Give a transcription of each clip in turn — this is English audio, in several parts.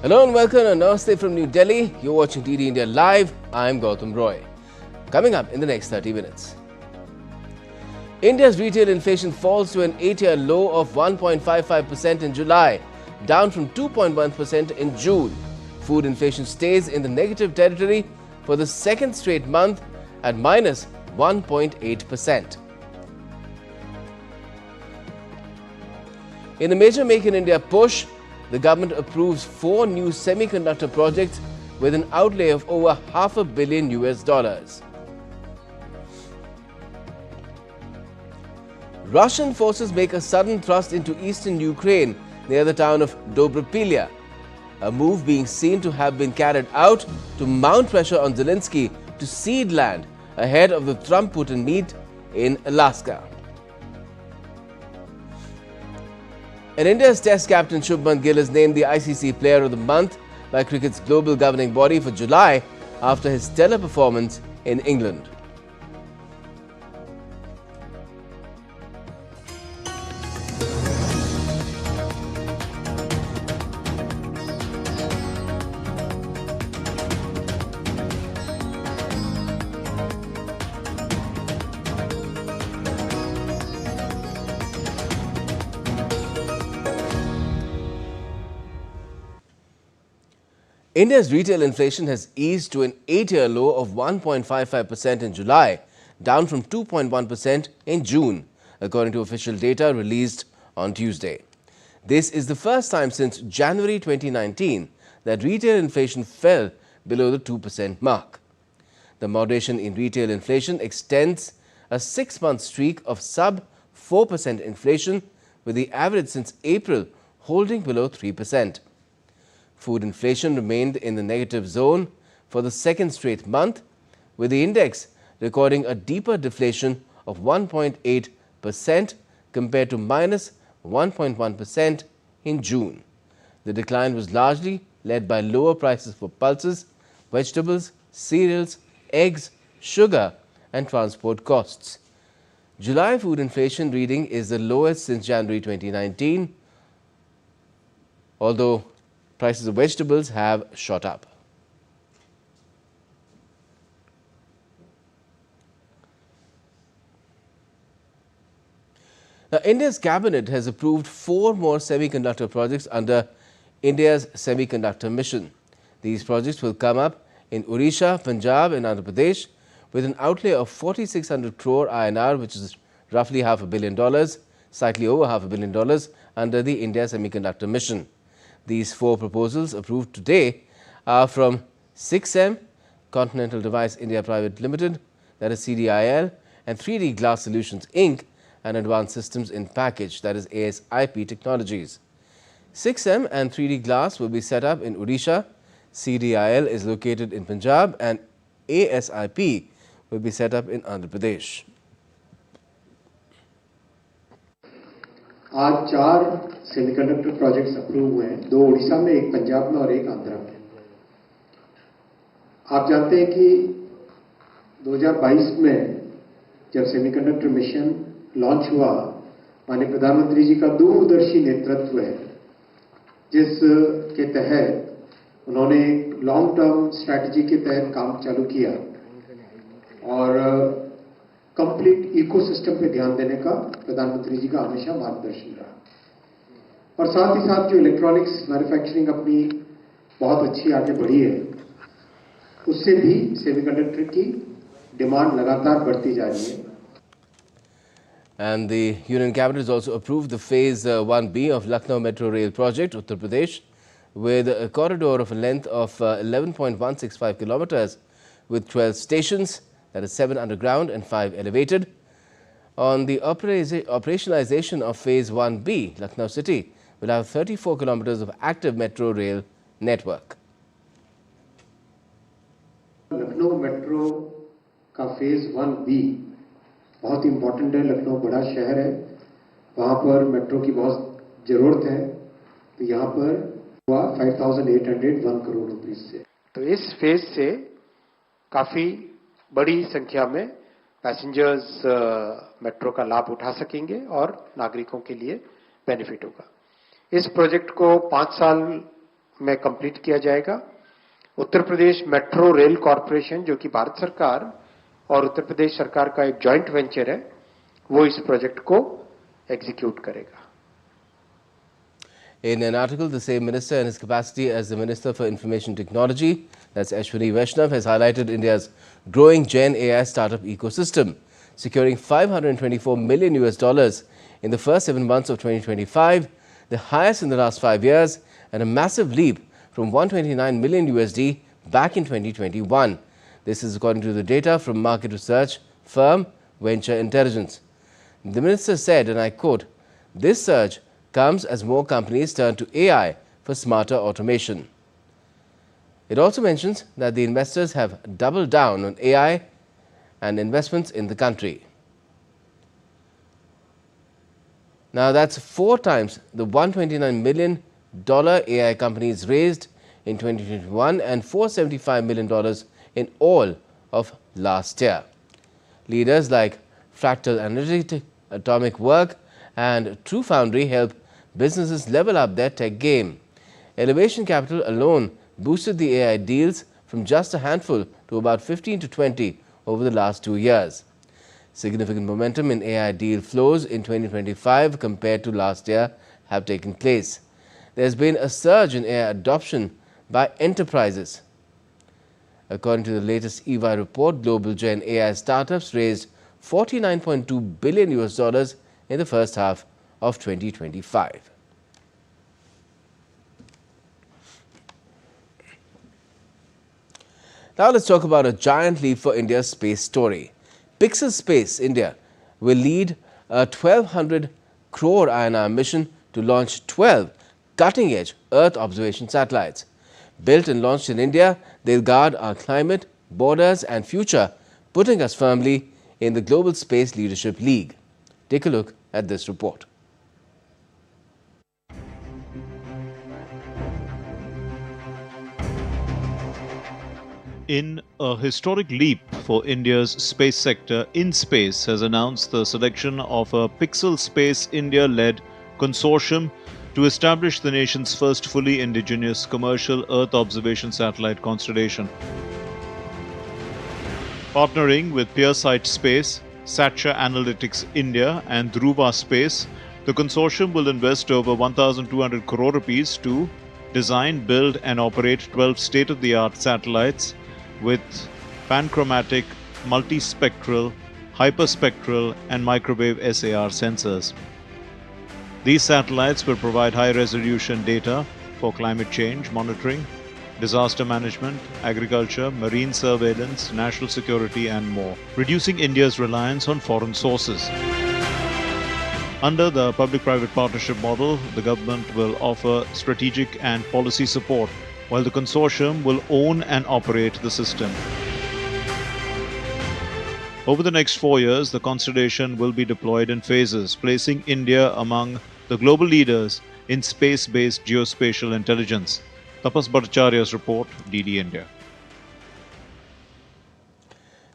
Hello and welcome and namaste from New Delhi. You're watching DD India Live. I'm Gautam Roy. Coming up in the next 30 minutes. India's retail inflation falls to an 8-year low of 1.55% in July, down from 2.1% in June. Food inflation stays in the negative territory for the second straight month at minus 1.8%. In a major Make in India push, the government approves 4 new semiconductor projects with an outlay of over $500 million US. Russian forces make a sudden thrust into eastern Ukraine near the town of Doordarshan, a move being seen to have been carried out to mount pressure on Zelensky to cede land ahead of the Trump-Putin meet in Alaska. And India's Test captain Shubman Gill is named the ICC Player of the Month by cricket's global governing body for July after his stellar performance in England. India's retail inflation has eased to an 8-year low of 1.55% in July, down from 2.1% in June, according to official data released on Tuesday. This is the first time since January 2019 that retail inflation fell below the 2% mark. The moderation in retail inflation extends a 6-month streak of sub-4% inflation, with the average since April holding below 3%. Food inflation remained in the negative zone for the second straight month, with the index recording a deeper deflation of 1.8% compared to minus 1.1% in June. The decline was largely led by lower prices for pulses, vegetables, cereals, eggs, sugar and transport costs. July food inflation reading is the lowest since January 2019, although prices of vegetables have shot up. Now, India's cabinet has approved 4 more semiconductor projects under India's semiconductor mission. These projects will come up in Odisha, Punjab and Andhra Pradesh with an outlay of 4,600 crore INR, which is roughly $500 million, slightly over $500 million under the India semiconductor mission. These 4 proposals approved today are from 6M, Continental Device India Private Limited, that is CDIL, and 3D Glass Solutions Inc. and Advanced Systems in Package, that is ASIP Technologies. 6M and 3D Glass will be set up in Odisha, CDIL is located in Punjab, and ASIP will be set up in Andhra Pradesh. आज 4 semiconductor projects approve हुए हैं, 2 उड़ीसा में, 1 पंजाब में और 1 आंध्र में। आप जानते हैं कि 2022 में जब सेमीकंडक्टर मिशन लॉन्च हुआ, माननीय प्रधानमंत्री जी का दूरदर्शी नेतृत्व है, जिसके तहत उन्होंने लॉन्ग टर्म स्ट्रैटेजी के तहत काम चालू किया और कंप्लीट इकोसिस्टम पे ध्यान देने का प्रधानमंत्री जी का हमेशा मार्गदर्शन रहा। और साथ ही साथ जो इलेक्ट्रॉनिक्स मैन्युफैक्चरिंग अपनी बहुत अच्छी आगे बढ़ी है, उससे भी सेमीकंडक्टर की डिमांड लगातार बढ़ती जा रही है। And the Union Cabinet has also approved the Phase 1B of Lucknow Metro Rail Project, Uttar Pradesh, with a corridor of a length of 11.165 kilometers with 12 stations, that is 7 underground and 5 elevated. On the operationalization of Phase 1B, Lucknow City will have 34 kilometers of active metro rail network. Lucknow metro का phase 1B बहुत important है। लखनऊ बड़ा शहर है, वहाँ पर metro की बहुत ज़रूरत है, तो यहाँ पर हुआ 5,801 करोड़ रुपए से। तो इस फेज से काफ़ी बड़ी संख्या में पैसेंजर्स मेट्रो का लाभ उठा सकेंगे और नागरिकों के लिए बेनिफिट होगा। इस प्रोजेक्ट को 5 साल में कंप्लीट किया जाएगा। Uttar Pradesh metro rail corporation जो कि भारत सरकार और उत्तर प्रदेश सरकार का एक जॉइंट वेंचर है, वो इस प्रोजेक्ट को एग्जीक्यूट करेगा। In an article, the same minister, in his capacity as the Minister for Information Technology, that's Ashwini Vaishnav, has highlighted India's growing Gen AI startup ecosystem, securing $524 million in the first 7 months of 2025, the highest in the last 5 years, and a massive leap from $129 million back in 2021. This is according to the data from market research firm Venture Intelligence. The minister said, and I quote, "This surge comes as more companies turn to AI for smarter automation." It also mentions that the investors have doubled down on AI and investments in the country. Now that's 4 times the $129 million AI companies raised in 2021 and $475 million in all of last year. Leaders like Fractal Analytics, Atomic Work and True Foundry help businesses level up their tech game. Elevation Capital alone boosted the AI deals from just a handful to about 15 to 20 over the last 2 years. Significant momentum in AI deal flows in 2025 compared to last year have taken place. There has been a surge in AI adoption by enterprises. According to the latest EY report, global Gen AI startups raised $49.2 billion in the first half of 2025. Now let's talk about a giant leap for India's space story. Pixel Space India will lead a 1,200 crore INR mission to launch 12 cutting-edge Earth observation satellites. Built and launched in India, they'll guard our climate, borders and future, putting us firmly in the Global Space Leadership League. Take a look at this report. In a historic leap for India's space sector, InSpace has announced the selection of a Pixel Space India-led consortium to establish the nation's first fully indigenous commercial Earth observation satellite constellation. Partnering with PeerSight Space, Satcha Analytics India and Dhruva Space, the consortium will invest over 1,200 crore rupees to design, build and operate 12 state-of-the-art satellites with panchromatic, multispectral, hyperspectral and microwave SAR sensors. These satellites will provide high-resolution data for climate change monitoring, disaster management, agriculture, marine surveillance, national security and more, reducing India's reliance on foreign sources. Under the public-private partnership model, the government will offer strategic and policy support, while the consortium will own and operate the system. Over the next 4 years, the constellation will be deployed in phases, placing India among the global leaders in space-based geospatial intelligence. Tapas Bhattacharya's report, DD India.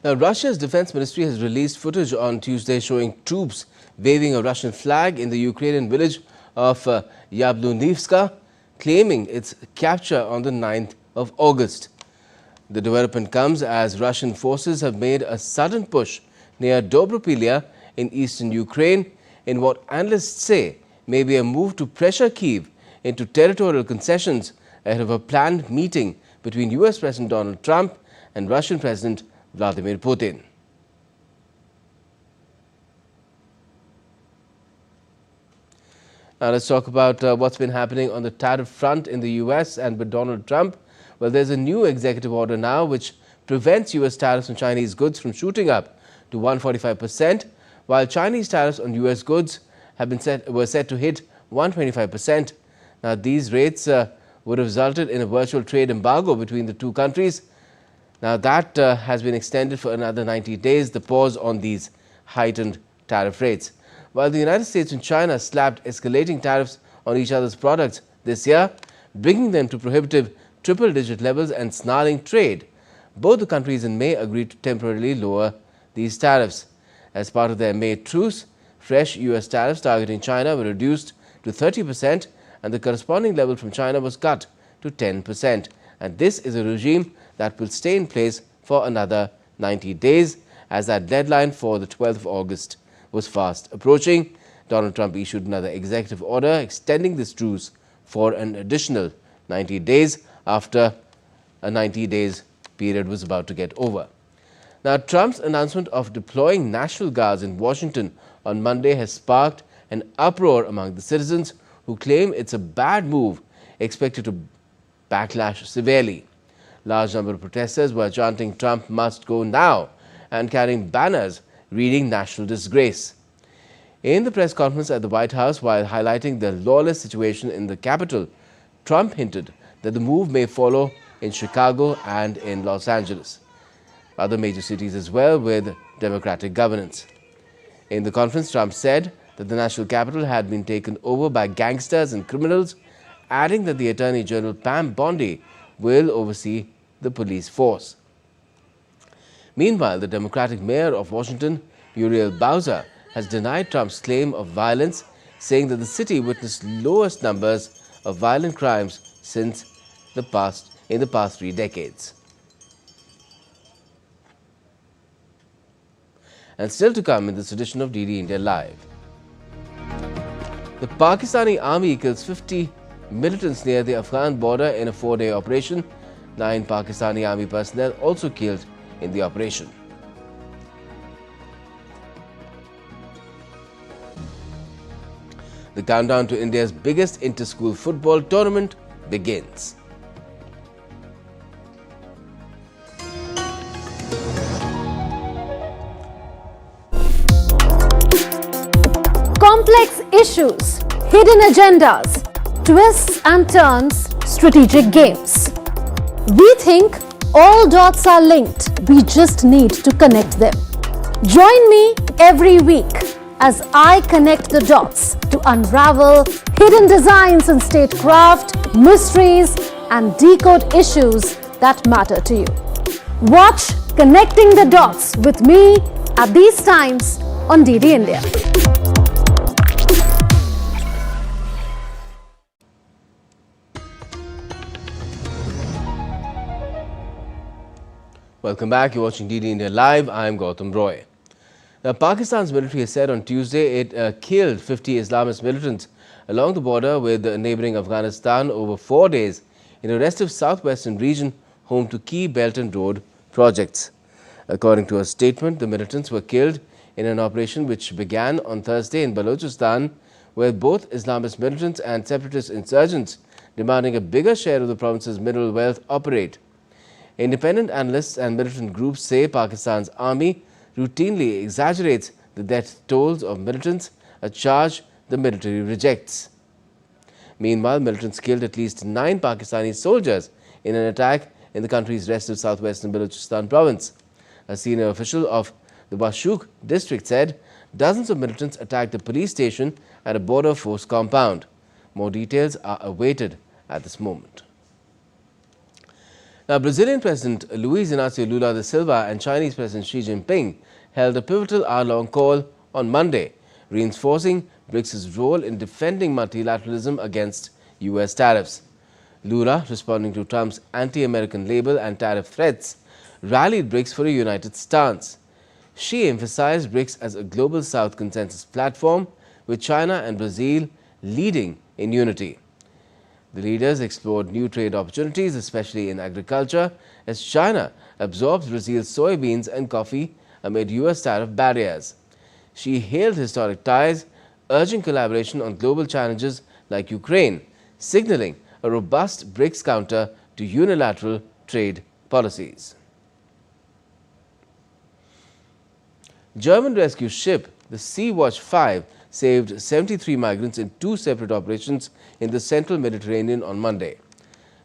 Now, Russia's defense ministry has released footage on Tuesday showing troops waving a Russian flag in the Ukrainian village of Yablunivska, claiming its capture on the 9th of August. The development comes as Russian forces have made a sudden push near Dobropilya in eastern Ukraine in what analysts say may be a move to pressure Kyiv into territorial concessions ahead of a planned meeting between US President Donald Trump and Russian President Vladimir Putin. Now let's talk about what's been happening on the tariff front in the US and with Donald Trump. Well, there's a new executive order now which prevents US tariffs on Chinese goods from shooting up to 145%, while Chinese tariffs on US goods were set to hit 125%. Now these rates would have resulted in a virtual trade embargo between the two countries. Now that has been extended for another 90 days, the pause on these heightened tariff rates. While the United States and China slapped escalating tariffs on each other's products this year, bringing them to prohibitive triple-digit levels and snarling trade, both the countries in May agreed to temporarily lower these tariffs. As part of their May truce, fresh US tariffs targeting China were reduced to 30% and the corresponding level from China was cut to 10%. And this is a regime that will stay in place for another 90 days, as that deadline for the 12th of August was fast approaching. Donald Trump issued another executive order extending this truce for an additional 90 days after a 90 days period was about to get over. Now, Trump's announcement of deploying National Guards in Washington on Monday has sparked an uproar among the citizens who claim it's a bad move, expected to backlash severely. Large number of protesters were chanting "Trump must go now" and carrying banners reading "National Disgrace." In the press conference at the White House, while highlighting the lawless situation in the Capitol, Trump hinted that the move may follow in Chicago and in Los Angeles, other major cities as well with democratic governance. In the conference, Trump said that the national capital had been taken over by gangsters and criminals, adding that the Attorney General Pam Bondi will oversee the police force. Meanwhile, the Democratic mayor of Washington, Muriel Bowser, has denied Trump's claim of violence, saying that the city witnessed lowest numbers of violent crimes since in the past 3 decades. And still to come in this edition of DD India Live. The Pakistani army kills 50 militants near the Afghan border in a 4-day operation. 9 Pakistani army personnel also killed in the operation. The countdown to India's biggest inter-school football tournament begins. Complex issues, hidden agendas, twists and turns, strategic games. We think all dots are linked. We just need to connect them. Join me every week as I connect the dots to unravel hidden designs in statecraft, mysteries, and decode issues that matter to you. Watch Connecting the Dots with me at these times on DD India. Welcome back. You're watching DD India Live. I'm Gautam Roy. Now, Pakistan's military has said on Tuesday it killed 50 Islamist militants along the border with neighboring Afghanistan over 4 days in a restive southwestern region home to key Belt and Road projects. According to a statement, the militants were killed in an operation which began on Thursday in Balochistan, where both Islamist militants and separatist insurgents demanding a bigger share of the province's mineral wealth operate. Independent analysts and militant groups say Pakistan's army routinely exaggerates the death tolls of militants, a charge the military rejects. Meanwhile, militants killed at least 9 Pakistani soldiers in an attack in the country's restive southwestern Balochistan province. A senior official of the Bashuk district said dozens of militants attacked a police station at a border force compound. More details are awaited at this moment. Now, Brazilian President Luiz Inácio Lula da Silva and Chinese President Xi Jinping held a pivotal hour-long call on Monday, reinforcing BRICS' role in defending multilateralism against U.S. tariffs. Lula, responding to Trump's anti-American label and tariff threats, rallied BRICS for a united stance. Xi emphasized BRICS as a global South consensus platform, with China and Brazil leading in unity. The leaders explored new trade opportunities, especially in agriculture, as China absorbs Brazil's soybeans and coffee amid U.S. tariff barriers. She hailed historic ties, urging collaboration on global challenges like Ukraine, signaling a robust BRICS counter to unilateral trade policies. German rescue ship, the Sea-Watch 5, saved 73 migrants in 2 separate operations in the central Mediterranean on Monday.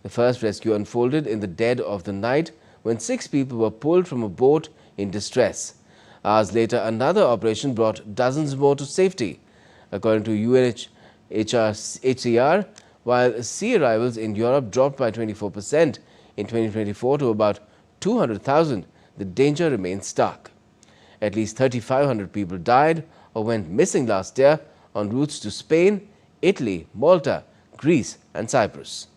The first rescue unfolded in the dead of the night when 6 people were pulled from a boat in distress. Hours later, another operation brought dozens more to safety. According to UNHCR, while sea arrivals in Europe dropped by 24% in 2024 to about 200,000, the danger remains stark. At least 3,500 people died or went missing last year on routes to Spain, Italy, Malta, Greece and Cyprus.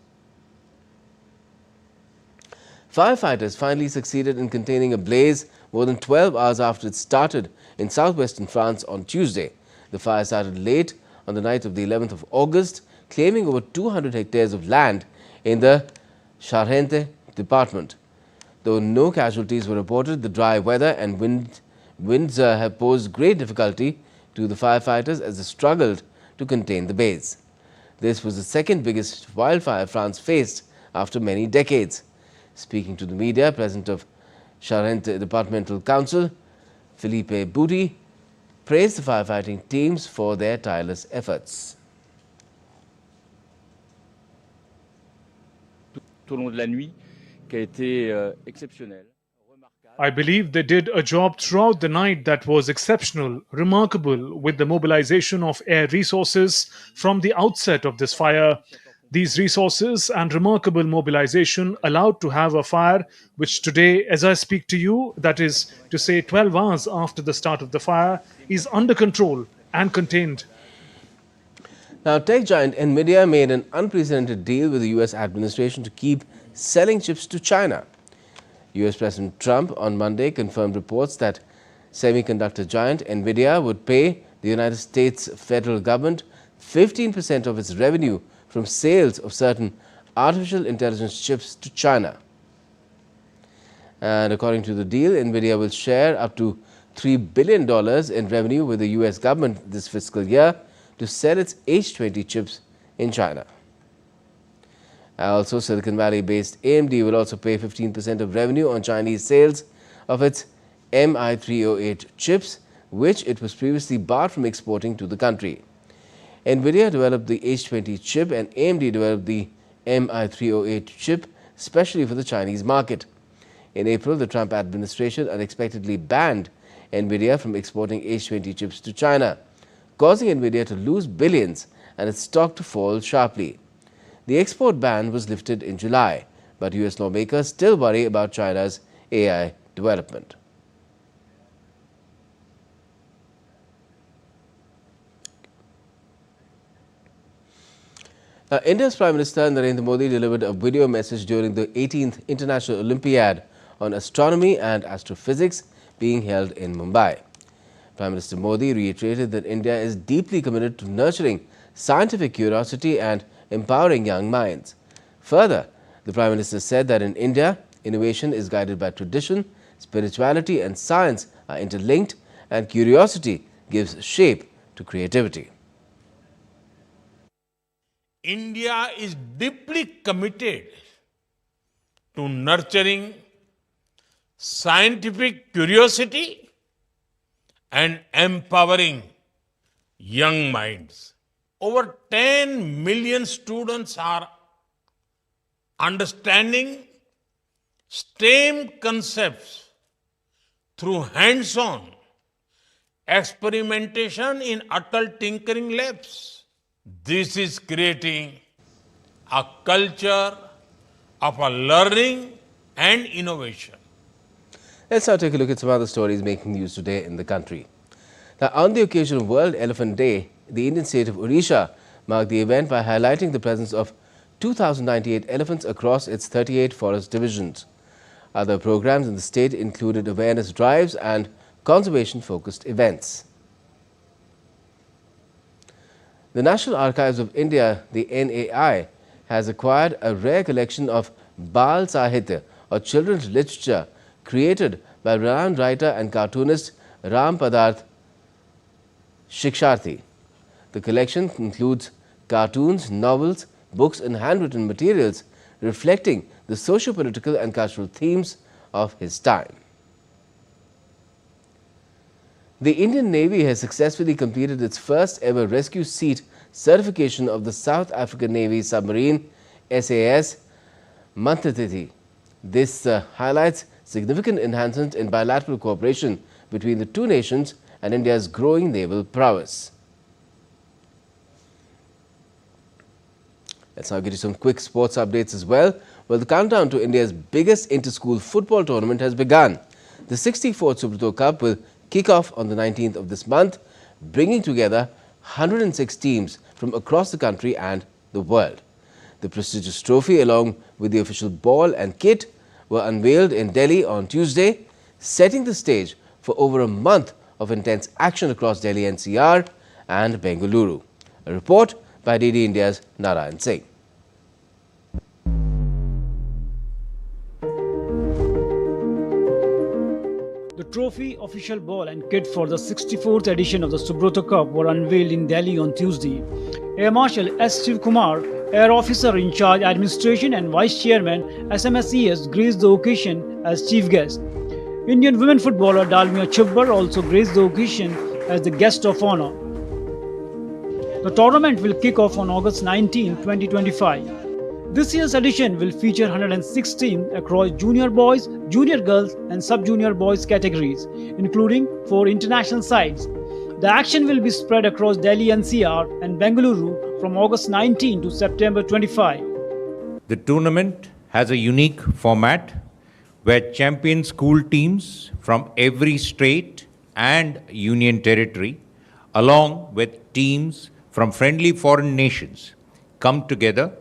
Firefighters finally succeeded in containing a blaze more than 12 hours after it started in southwestern France on Tuesday. The fire started late on the night of the 11th of August, claiming over 200 hectares of land in the Charente department. Though no casualties were reported, the dry weather and winds have posed great difficulty to the firefighters as they struggled to contain the blaze. This was the second biggest wildfire France faced after many decades. Speaking to the media, President of Charente Departmental Council, Philippe Bouty, praised the firefighting teams for their tireless efforts. Tout au long de la nuit, qui a été exceptionnel. I believe they did a job throughout the night that was exceptional, remarkable, with the mobilization of air resources from the outset of this fire. These resources and remarkable mobilization allowed to have a fire which today, as I speak to you, that is to say 12 hours after the start of the fire, is under control and contained. Now, tech giant Nvidia made an unprecedented deal with the US administration to keep selling chips to China. US President Trump on Monday confirmed reports that semiconductor giant Nvidia would pay the United States federal government 15% of its revenue from sales of certain artificial intelligence chips to China. And according to the deal, Nvidia will share up to $3 billion in revenue with the US government this fiscal year to sell its H20 chips in China. Also, Silicon Valley-based AMD will also pay 15% of revenue on Chinese sales of its MI308 chips, which it was previously barred from exporting to the country. Nvidia developed the H20 chip and AMD developed the MI308 chip specially for the Chinese market. In April, the Trump administration unexpectedly banned Nvidia from exporting H20 chips to China, causing Nvidia to lose billions and its stock to fall sharply. The export ban was lifted in July, but US lawmakers still worry about China's AI development. Now, India's Prime Minister Narendra Modi delivered a video message during the 18th International Olympiad on Astronomy and Astrophysics being held in Mumbai. Prime Minister Modi reiterated that India is deeply committed to nurturing scientific curiosity and empowering young minds. Further, the Prime Minister said that in India, innovation is guided by tradition, spirituality and science are interlinked, and curiosity gives shape to creativity. India is deeply committed to nurturing scientific curiosity and empowering young minds. Over 10 million students are understanding STEM concepts through hands-on experimentation in Atal Tinkering Labs. This is creating a culture of learning and innovation. Let's now take a look at some other stories making news today in the country. Now, on the occasion of World Elephant Day, the Indian state of Odisha marked the event by highlighting the presence of 2,098 elephants across its 38 forest divisions. Other programs in the state included awareness drives and conservation-focused events. The National Archives of India, the NAI, has acquired a rare collection of Bal Sahitya, or children's literature, created by renowned writer and cartoonist Ram Padarth Shiksharthi. The collection includes cartoons, novels, books and handwritten materials reflecting the socio-political and cultural themes of his time. The Indian Navy has successfully completed its first ever rescue seat certification of the South African Navy submarine SAS Manthatithi. This highlights significant enhancement in bilateral cooperation between the two nations and India's growing naval prowess. Let's now get you some quick sports updates as well. Well, the countdown to India's biggest inter-school football tournament has begun. The 64th Subroto Cup will kick off on the 19th of this month, bringing together 106 teams from across the country and the world. The prestigious trophy, along with the official ball and kit, were unveiled in Delhi on Tuesday, setting the stage for over a month of intense action across Delhi NCR and Bengaluru. A report by DD India's Narayan Singh. The trophy, official ball and kit for the 64th edition of the Subroto Cup were unveiled in Delhi on Tuesday. Air Marshal S. Kumar, Air Officer in Charge Administration and Vice Chairman SMSES, graced the occasion as chief guest. Indian women footballer Dalmia Chubbar also graced the occasion as the guest of honor. The tournament will kick off on August 19, 2025. This year's edition will feature 106 teams across junior boys, junior girls and sub-junior boys categories, including 4 international sides. The action will be spread across Delhi NCR and Bengaluru from August 19 to September 25. The tournament has a unique format where champion school teams from every state and union territory, along with teams from friendly foreign nations, come together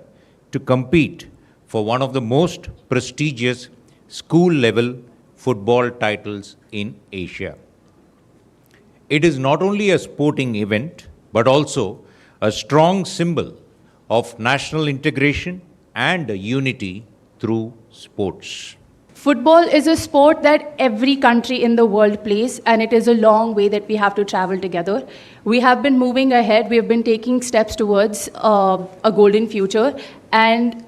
to compete for one of the most prestigious school-level football titles in Asia. It is not only a sporting event, but also a strong symbol of national integration and unity through sports. Football is a sport that every country in the world plays, and it is a long way that we have to travel together. We have been moving ahead. We have been taking steps towards a golden future. And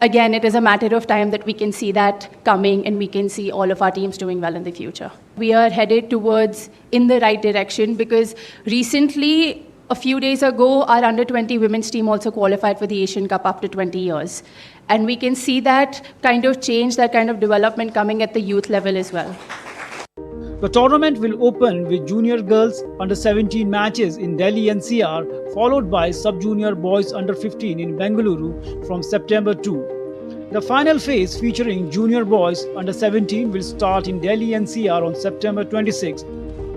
again, it is a matter of time that we can see that coming and we can see all of our teams doing well in the future. We are headed towards in the right direction because recently, a few days ago, our under-20 women's team also qualified for the Asian Cup after 20 years. And we can see that kind of change, that kind of development coming at the youth level as well. The tournament will open with junior girls under-17 matches in Delhi NCR, followed by sub-junior boys under-15 in Bengaluru from September 2. The final phase featuring junior boys under-17 will start in Delhi NCR on September 26.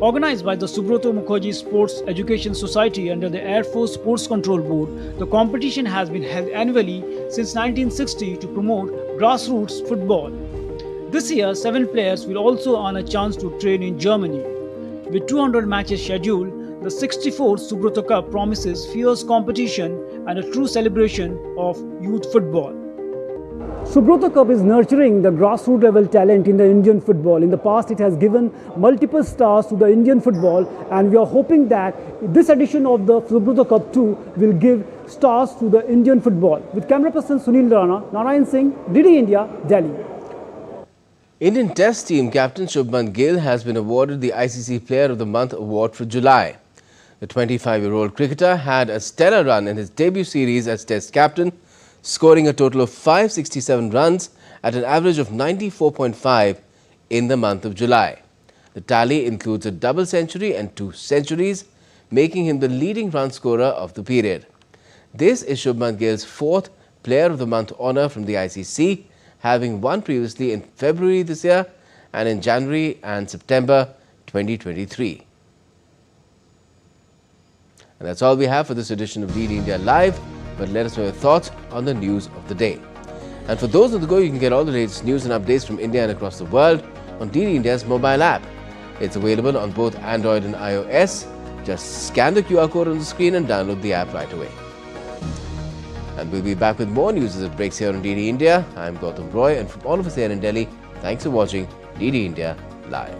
Organized by the Subroto Mukherjee Sports Education Society under the Air Force Sports Control Board, the competition has been held annually since 1960 to promote grassroots football. This year, 7 players will also earn a chance to train in Germany. With 200 matches scheduled, the 64th Subroto Cup promises fierce competition and a true celebration of youth football. Subroto Cup is nurturing the grassroots level talent in the Indian football. In the past, it has given multiple stars to the Indian football, and we are hoping that this edition of the Subroto Cup too will give stars to the Indian football. With camera person Sunil Rana, Narayan Singh, DD India, Delhi. Indian Test team captain Shubman Gill has been awarded the ICC Player of the Month award for July. The 25-year-old cricketer had a stellar run in his debut series as Test captain, scoring a total of 567 runs at an average of 94.5 in the month of July. The tally includes a double century and 2 centuries, making him the leading run scorer of the period. This is Shubman Gill's 4th Player of the Month honour from the ICC, having won previously in February this year and in January and September 2023. And that's all we have for this edition of DD India Live. But let us know your thoughts on the news of the day. And for those on the go, you can get all the latest news and updates from India and across the world on DD India's mobile app. It's available on both Android and iOS. Just scan the QR code on the screen and download the app right away. And we'll be back with more news as it breaks here on DD India. I'm Gautam Roy, and from all of us here in Delhi, thanks for watching DD India Live.